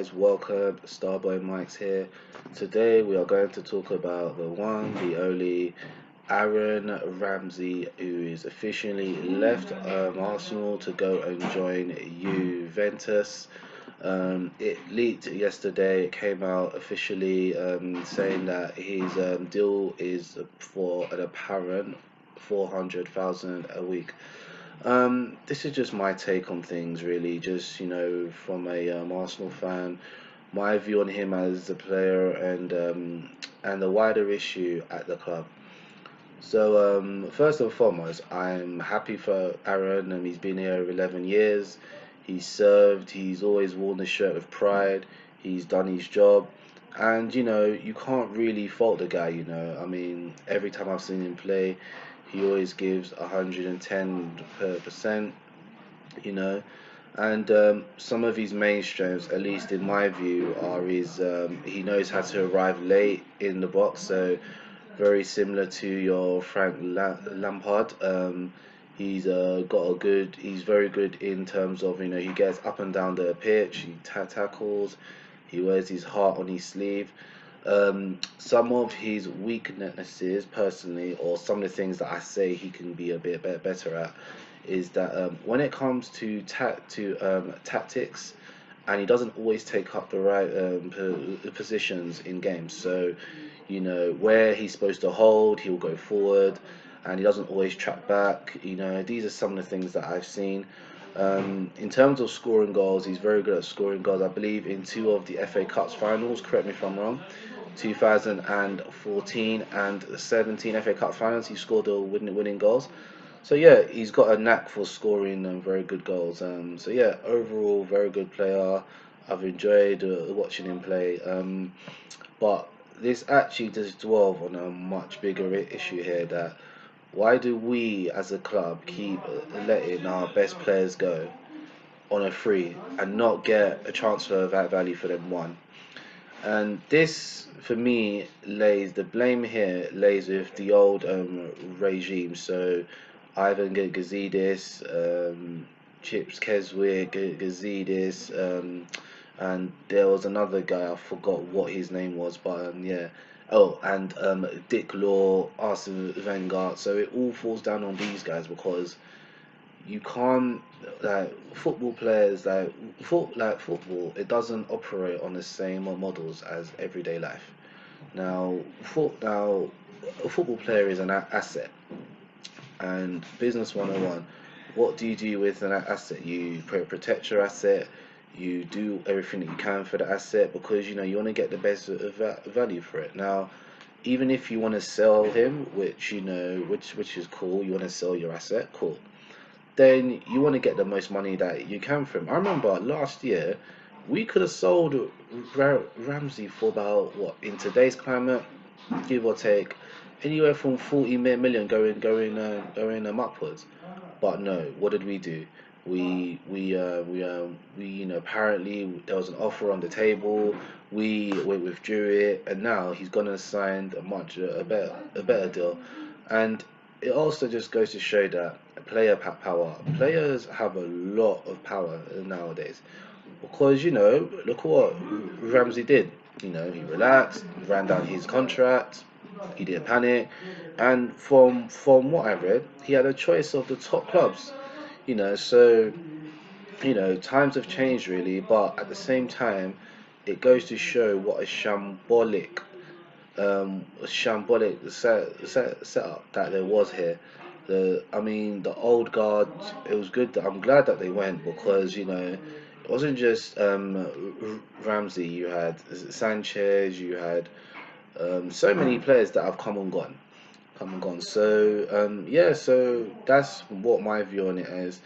guys, welcome. Starboy Mike's here. Today we are going to talk about the one, the only Aaron Ramsey, who is officially left Arsenal to go and join Juventus. It leaked yesterday. It came out officially saying that his deal is for an apparent 400,000 a week. This is just my take on things, really. Just from a Arsenal fan, my view on him as a player, and the wider issue at the club. So first and foremost, I'm happy for Aaron, and he's been here 11 years. He's served. He's always worn the shirt with pride. He's done his job, and you can't really fault the guy. I mean, every time I've seen him play, he always gives 110%. You know, and some of his main strengths, at least in my view, are his he knows how to arrive late in the box. So very similar to your Lampard. He's got a good. He's very good in terms of he gets up and down the pitch. He tackles. He wears his heart on his sleeve. Some of his weaknesses, personally, or some of the things that I say he can be a bit better at, is that when it comes to tactics, and he doesn't always take up the right positions in games. So, where he's supposed to hold, he'll go forward, and he doesn't always track back. These are some of the things that I've seen. In terms of scoring goals, he's very good at scoring goals. I believe in two of the FA Cups finals, correct me if I'm wrong, 2014 and 17 FA Cup finals, he scored the winning goals. So yeah, he's got a knack for scoring very good goals. So yeah, overall very good player. I've enjoyed watching him play. But this actually does dwell on a much bigger issue here, that why do we as a club keep letting our best players go on a free and not get a transfer value for them, one? And this, for me, lays the blame here lays with the old regime. So Ivan Gazidis, Chips Keswick, Gazidis, and there was another guy, I forgot what his name was, but yeah. Oh, and Dick Law, Arsene Wenger. So it all falls down on these guys, because you can't, like, football players, like football, it doesn't operate on the same models as everyday life. Now a football player is an asset, and business 101, what do you do with an asset? You protect your asset. You do everything that you can for the asset, because you want to get the best value for it. Now, even if you want to sell him, which which is cool, you want to sell your asset, cool, then you want to get the most money that you can from him. I remember last year we could have sold Ramsey for about, what, in today's climate, give or take, anywhere from 40 million going upwards. But no, what did we do? We apparently there was an offer on the table. We withdrew it, and now he's gonna sign a better deal. And it also just goes to show that power. Players have a lot of power nowadays, because look what Ramsey did. He relaxed, ran down his contract, he didn't panic, and from what I read, he had a choice of the top clubs. So times have changed, really, but at the same time, it goes to show what a shambolic setup that there was here. I mean, the old guard. It was good. I'm glad that they went, because it wasn't just Ramsey. You had Sanchez. You had so many players that have come and gone. So yeah, so that's what my view on it is.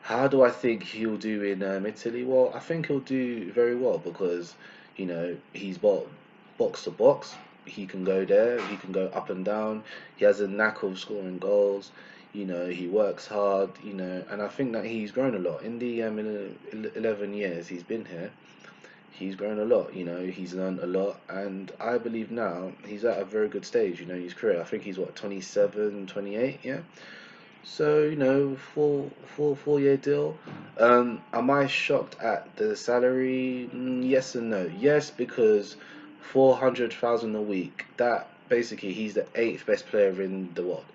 How do I think he'll do in Italy? Well, I think he'll do very well, because he's box to box. He can go there. He can go up and down. He has a knack of scoring goals. He works hard. And I think that he's grown a lot in the 11 years he's been here. He's grown a lot. He's learned a lot, and I believe now he's at a very good stage. His career. I think he's what, 27, 28, yeah. So, four-year deal. Am I shocked at the salary? Yes and no. Yes, because 400,000 a week. That basically he's the eighth best player in the world.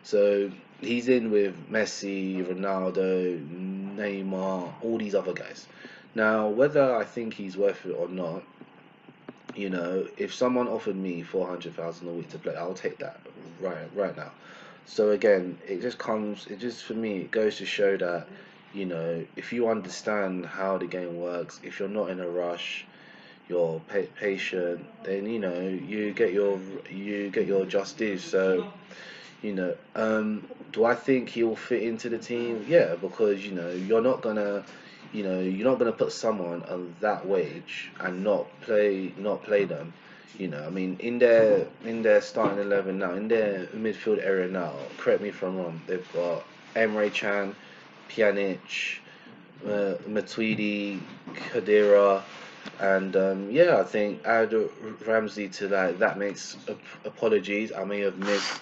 So he's in with Messi, Ronaldo, Neymar, all these other guys. Now, whether I think he's worth it or not, if someone offered me 400,000 a week to play, I'll take that right now. So again, it just for me, it goes to show that, if you understand how the game works, if you're not in a rush, you're patient, then you get your just due. So do I think he'll fit into the team? Yeah, because you're not gonna put someone on that wage and not play them. I mean, in their starting 11 now, in their midfield area now. Correct me if I'm wrong. They've got Emre Can, Pjanic, Matuidi, Khedira, and yeah, I think add Ramsey to that. That makes apologies. I may have missed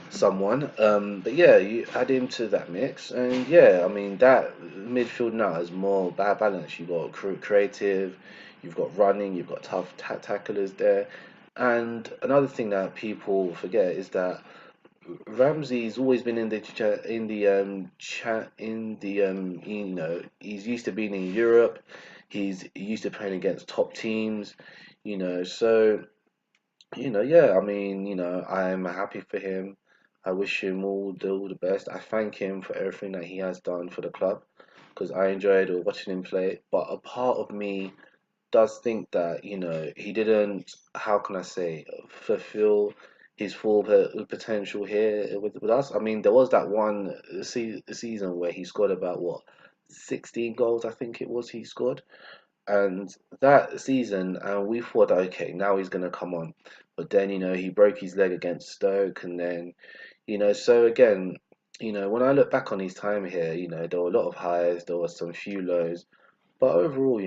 someone. But yeah, you add him to that mix, and yeah, I mean that midfield now is more balance. You've got creative, you've got running, you've got tough tacklers there, and another thing that people forget is that Ramsey's always been in the he's used to being in Europe, he's used to playing against top teams, so. Yeah, I mean, I'm happy for him. I wish him all the best. I thank him for everything that he has done for the club because I enjoyed watching him play. But a part of me does think that, he didn't, how can I say, fulfill his full potential here with us. I mean, there was that one season where he scored about what, 16 goals, I think it was he scored. And that season, we thought, okay, now he's going to come on. But then, he broke his leg against Stoke. And then, so again, when I look back on his time here, there were a lot of highs, there were some few lows. But overall,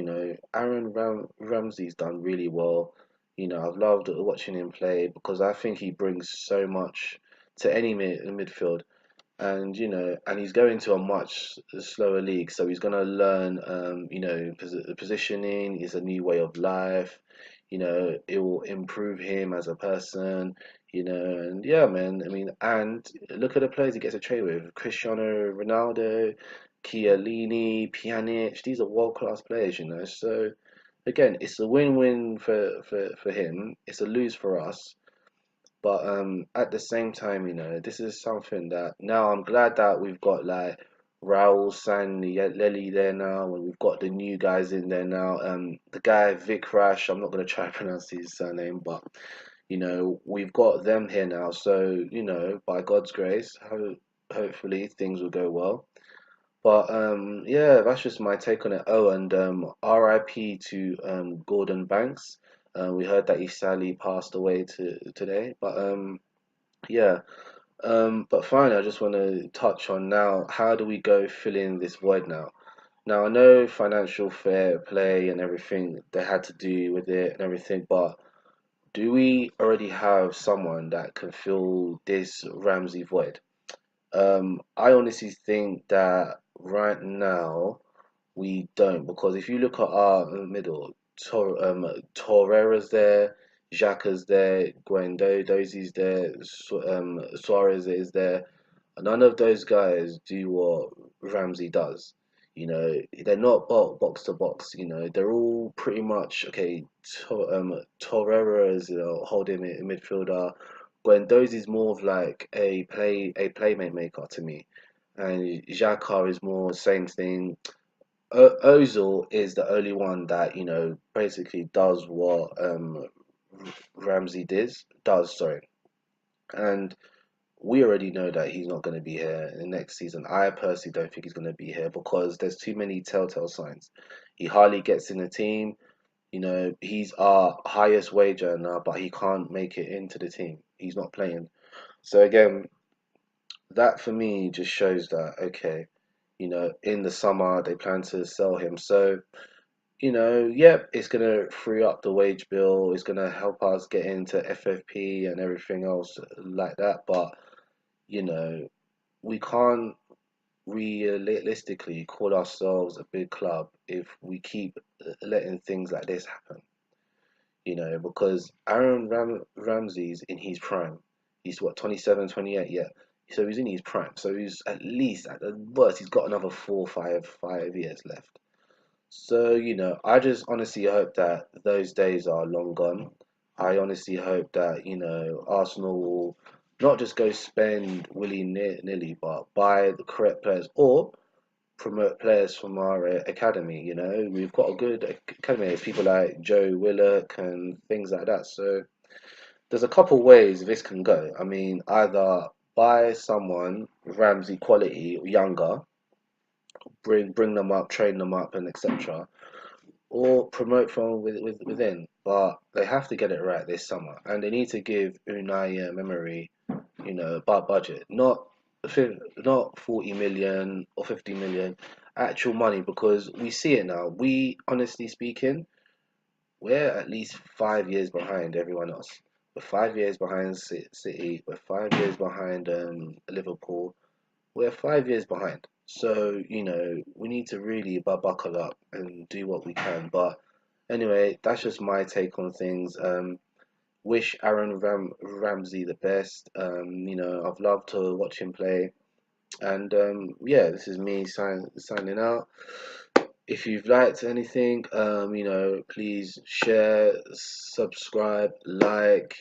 Aaron Ramsey's done really well. I've loved watching him play because I think he brings so much to any midfield, and he's going to a much slower league, so he's going to learn, positioning is a new way of life. It will improve him as a person. And yeah, man. I mean, and look at the players he gets to trade with: Cristiano Ronaldo, Chiellini, Pjanic. These are world class players. So again, it's a win-win for him. It's a lose for us. But at the same time, this is something that now I'm glad that we've got like Raul Sanllehi there now, and we've got the new guys in there now. The guy Vic Rash, I'm not gonna try to pronounce his surname, but we've got them here now. So by God's grace, hopefully things will go well. But yeah, that's just my take on it. Oh, and RIP to Gordon Banks. We heard that he sadly passed away today. But yeah. But finally, I just want to touch on now, how do we go fill in this void now? Now, I know financial fair play and everything they had to do with it and everything, but do we already have someone that can fill this Ramsey void? I honestly think that right now we don't, because if you look at our middle, Torreira's there, Xhaka's there, Dozie's there, Suarez is there. None of those guys do what Ramsey does. They're not box to box. They're all pretty much okay. Torreira is holding it in midfielder. Guendouzi's more of like a playmate maker to me, and Xhaka is more same thing. Ozil is the only one that basically does what Ramsey does. Sorry, and we already know that he's not going to be here in the next season. I personally don't think he's going to be here because there's too many telltale signs. He hardly gets in the team. He's our highest wage earner, but he can't make it into the team. He's not playing. So again, that for me just shows that okay, in the summer they plan to sell him. So yep, it's gonna free up the wage bill. It's gonna help us get into FFP and everything else like that. But you know, we can't realistically call ourselves a big club if we keep letting things like this happen. Because Aaron Ramsey's in his prime. He's what, 27, 28, yeah. So he's in his prime. So he's at least at the worst he's got another 4, 5 years left. So, I just honestly hope that those days are long gone. I honestly hope that, Arsenal will not just go spend willy-nilly, but buy the correct players or promote players from our academy. We've got a good academy. There's people like Joe Willock and things like that. So there's a couple ways this can go. I mean, either buy someone Ramsey quality, younger, bring them up, train them up, and etc., or promote from within. But they have to get it right this summer, and they need to give Unai Emery, budget, not 40 million or 50 million, actual money, because we see it now. We, honestly speaking, we're at least 5 years behind everyone else. We're 5 years behind City. We're 5 years behind Liverpool. We're 5 years behind. So, we need to really buckle up and do what we can. But anyway, that's just my take on things. Wish Aaron Ramsey the best. I've loved to watch him play. And yeah, this is me signing out. If you've liked anything, please share, subscribe, like,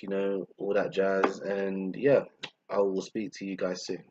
all that jazz. And yeah, I will speak to you guys soon.